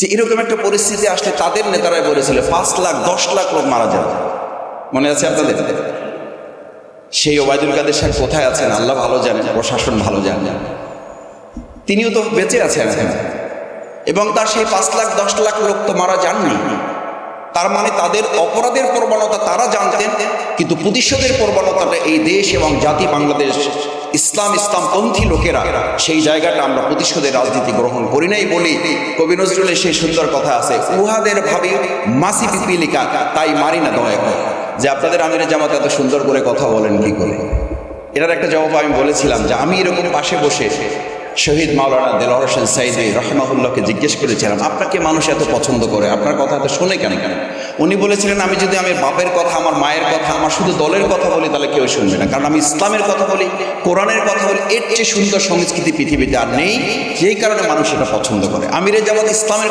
যে এরকম একটা পরিস্থিতি আসলে তাদের নেতারাই বলেছিল 5 লাখ 10 লাখ লোক মারা যাবে। মনে আছে আপনাদের? সেই ওবায়দুল কাদের সাহেব কোথায় আছেন আল্লাহ ভালো জানেন, প্রশাসন ভালো জানেন, তিনিও তো বেঁচে আছেন এখন, এবং তার সেই 5 লাখ 10 লাখ লোক তো মারা যাননি। তার মানে তাদের অপরাধের প্রবণতা তারা জানতেন, কিন্তু প্রতিশোধের প্রবণতাটা এই দেশ এবং জাতি বাংলাদেশ ইসলামপন্থী লোকেরা সেই জায়গাটা আমরা প্রতিশোধের রাজনীতি গ্রহণ করি নাই বলি কবি নজরুলের সেই সুন্দর কথা আছে, উহাদের ভাবি মাসি পিপিলিকা তাই মারি না দয়া করে। যে আপনাদের আমিরে জামাত এত সুন্দর করে কথা বলেন কি করে, এটার একটা জবাব আমি বলেছিলাম যে আমি এরকম পাশে বসে শহীদ মাওলানা দেলোয়ার হোসেন সাইদি রহমাহুল্লাহকে জিজ্ঞেস করেছিলাম, আপনাকে মানুষ এত পছন্দ করে, আপনার কথা এত শোনে কেন? উনি বলেছিলেন, আমি যদি আমার বাপের কথা, আমার মায়ের কথা, আমার শুধু দলের কথা বলি তাহলে কেউ শুনবে না, কারণ আমি ইসলামের কথা বলি, কোরআনের কথা বলি, এর চেয়ে সুন্দর সংস্কৃতি পৃথিবীতে আর নেই, যেই কারণে মানুষ এটা পছন্দ করে। আমিরে জামাত ইসলামের